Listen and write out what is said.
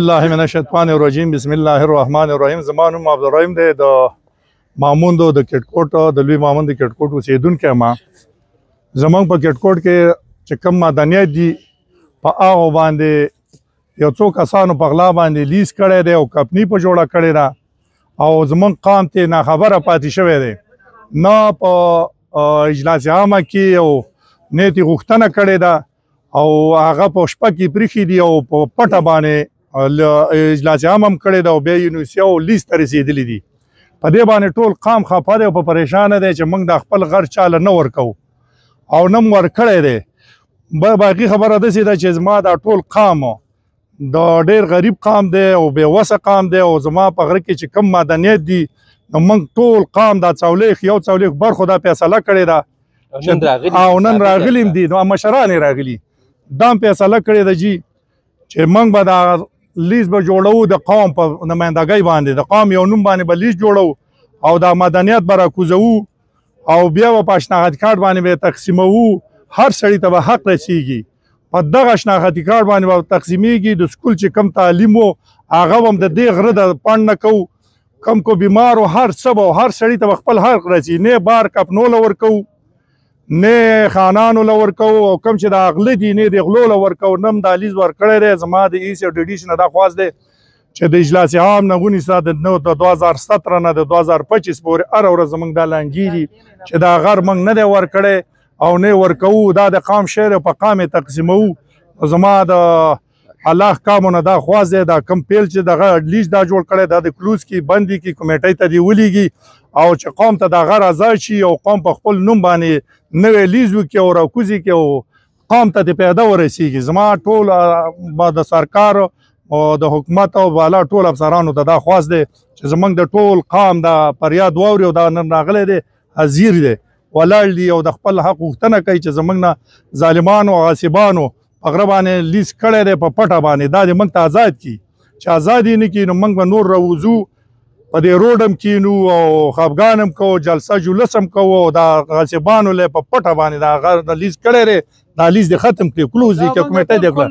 الله من الشیطان الرجیم بسم الله الرحمن الرحیم. زما نوم عبدالرحیم دی، د ماموند د کټکوټ د لوی ماموند د کټکوټ اوسیدونکی ما. زمونږ په کټکوټ کې چې کوم معدنیات دي په هغو باندې یو څو کسانو په غلا باندې لیز کړی دی او کمپني په جوړه کړې ده او زمونږ قام ته ناخبره پاتې شوی دی. نه په اجلاس عامه کې او نه یې غوښتنه کړې ده او هغه په شپه کې پریښي دي او په پټه باندې اجلاس عام هم کړی ده او بیا یونیورسټي او لیز ته رسېدلي دي. په دې باندې ټول قام خفه دی او په پریشانه دی چې موږ د خپل غر چاله نه ورکوو او نه م ورکړی دی. باقي خبره داسې ده چې زما دا ټول قام د ډېر غریب قام دی او بېوسه قام دی او زما په غره کې چې کوم معدنیات دي نو موږ ټول قام دا څولیخ یو څولیخ برخو دا فیصله کړې ده او نن راغلي هم دي نو مشران یې راغلي دا هم فیصله کړې ده جي چې موږ به دا لیز به جوړو د قوم په نمایندګۍ باندې د قوم یو نوم باندې به لیز جوړو او دا مدنیات به راکوزوو او بیا به په شناختي کارت باندې به تقسیموو. هر سړي ته به حق رسیږي. په دغه شناختي کارت باندې به تقسیمیږي. د سکول چې کم تعلیم و هغه به هم د دې غره د پنډ نه کوو. کم کو بیمار و هر څه به هر سړي ته به خپل حق رسي. نه بار کپنو له ورکوو نه خانانو له ورکوو او کوم چې د غله دي نه د غلو له ورکوو نه هم دا لیز ورکړی دی. زما د ایس او ډي ډي نه دا خواست دی چې د اجلاس عام نه ونیسه د 2017 نه د 2025 پورې هره ورځ زموږ دا لانجې دي چې دا غر موږ نه دی ورکړی او نه ورکوو. دا د قام شی دی په قام یې تقسیموو. زما د الله احکامو نه دا خواست دی دا کوم پیل چې دغه لیز دا جوړ کړی دا د کلوز کې بندي کې کمیټۍ ته دې ولیږي او چې قوم ته دا غر ازاد شي او قوم په خپل نوم باندې نوی لیز وکړي او راکوزي کړي او قوم ته دې پیدا ورسیږي. زما ټول د سرکار او د حکومت او بالا ټول افسرانو ته دا خواست دی چې زموږ د ټول قام دا فریاد واوري او دا نن راغلی دی حاضر دی ولاړ دي او د خپل حق غوښتنه کوي چې زموږ نه ظالمانو او غاصبانو په غره باندې لیز کړی دی په پټه باندې دا دې موږ ته آزاد کړي. چې آزاد یې نه کړي نو موږ به نور راوځو په دې روډ هم کینو او خفګان هم کوو جلسه جلوس هم کوو او دا غاصبانو له په پټه باندې دا غر د لیز کړی دی دا لیز دې ختم کړي کلوز دې کړي کمیټه دې کړه.